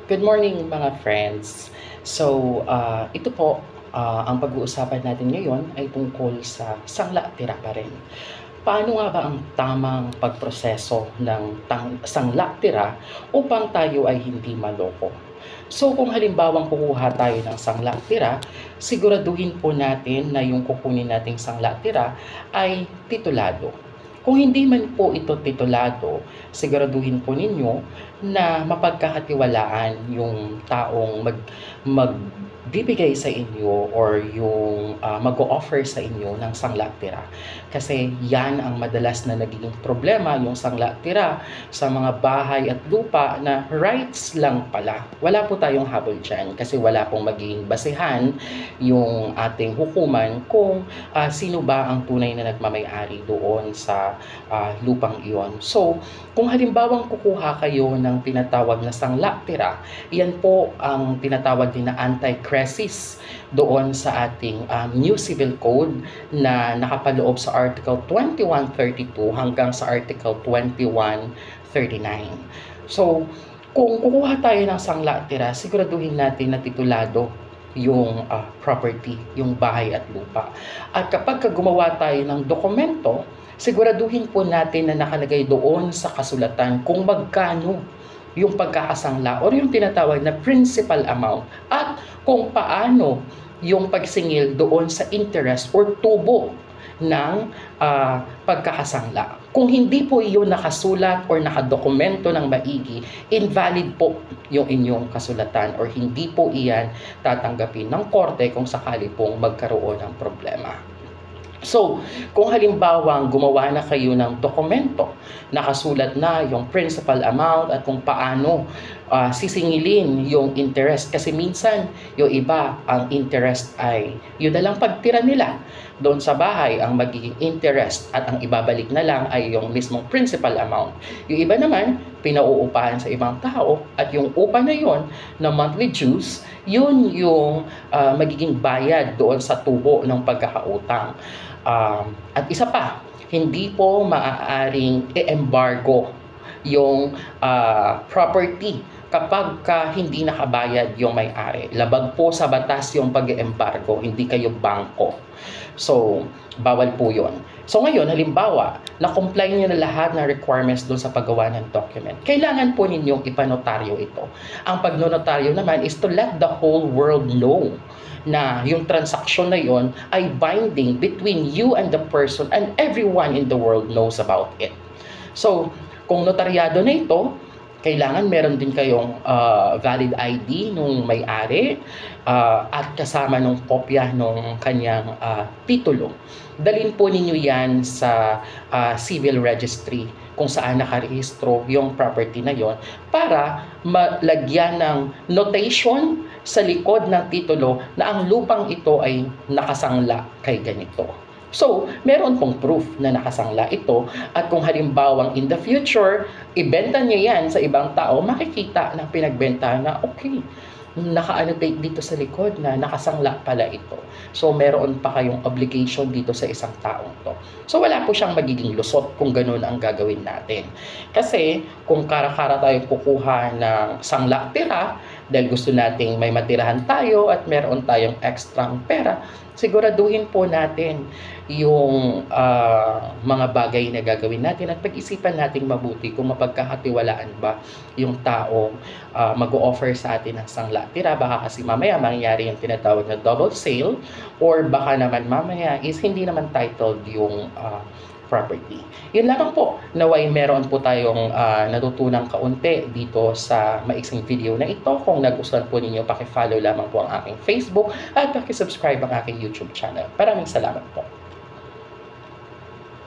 Good morning mga friends. So, ito po, ang pag-uusapan natin ngayon ay tungkol sa sangla-tira pa rin. Paano nga ba ang tamang pagproseso ng sangla-tira upang tayo ay hindi maloko? So, kung halimbawang kukuha tayo ng sangla-tira, siguraduhin po natin na yung kukunin nating sangla-tira ay titulado. Kung hindi man po ito titulado, siguraduhin po ninyo na mapagkakatiwalaan yung taong magbibigay sa inyo or yung mag-o-offer sa inyo ng sangla-tira. Kasi yan ang madalas na nagiging problema, yung sangla-tira sa mga bahay at lupa na rights lang pala. Wala po tayong habol dyan kasi wala pong magiging basehan yung ating hukuman kung sino ba ang tunay na nagmamay-ari doon sa lupang iyon. So, kung halimbawang kukuha kayo ng tinatawag na sangla-tira, yan po ang tinatawag din na anti-crisis doon sa ating New Civil Code na nakapaloob sa Article 2132 hanggang sa Article 2139. So, kung kukuha tayo ng sangla-tira, siguraduhin natin na titulado yung property, yung bahay at lupa. At kapag gumawa tayo ng dokumento, siguraduhin po natin na nakalagay doon sa kasulatan kung magkano yung pagkakasangla or yung tinatawag na principal amount at kung paano yung pagsingil doon sa interest or tubo ng pagkakasangla. Kung hindi po iyon nakasulat or nakadokumento ng maigi, invalid po yung inyong kasulatan or hindi po iyan tatanggapin ng korte kung sakali pong magkaroon ng problema. So, kung halimbawang gumawa na kayo ng dokumento, nakasulat na yung principal amount at kung paano sisingilin yung interest. Kasi minsan, yung iba, ang interest ay yun na lang pagtira nila doon sa bahay, ang magiging interest at ang ibabalik na lang ay yung mismong principal amount. Yung iba naman, pinauupahan sa ibang tao at yung upa na yun na monthly dues, yun yung magiging bayad doon sa tubo ng pagkakautang. At isa pa, hindi po maaaring i-embargo yung property kapag hindi nakabayad yung may-ari. Labag po sa batas yung pag-embargo, hindi kayo bangko. So, bawal po yun. So ngayon, halimbawa, na-comply niyo na lahat ng requirements doon sa paggawa ng document. Kailangan po ninyong ipanotaryo ito. Ang pagnonotaryo naman is to let the whole world know na yung transaction na yon ay binding between you and the person and everyone in the world knows about it. So, kung notaryado na ito, kailangan meron din kayong valid ID nung may-ari at kasama nung kopya nung kanyang titulo. Dalhin po ninyo yan sa civil registry kung saan nakarehistro yung property na yon para malagyan ng notation sa likod ng titulo na ang lupang ito ay nakasangla kay ganito. So, meron pong proof na nakasangla ito at kung halimbawang in the future, ibenta niya yan sa ibang tao, makikita na pinagbenta na okay, naka-annotate dito sa likod na nakasangla pala ito. So, meron pa kayong obligation dito sa isang taong to. So, wala po siyang magiging lusot kung ganun ang gagawin natin. Kasi, kung kara-kara tayo kukuha ng sangla-tira, dahil gusto nating may matirahan tayo at meron tayong extrang pera, siguraduhin po natin yung mga bagay na gagawin natin at pag-isipan nating mabuti kung mapagkakatiwalaan ba yung taong mag-o-offer sa atin ng sangla-tira. Baka kasi mamaya mangyari yung tinatawag na double sale or baka naman mamaya is hindi naman titled yung property. Yun lamang po, naway meron po tayong natutunang kaunti dito sa maiksing video na ito. Kung nagustuhan po ninyo, paki-follow lamang po ang aking Facebook at paki-subscribe ang aking YouTube channel. Maraming salamat po.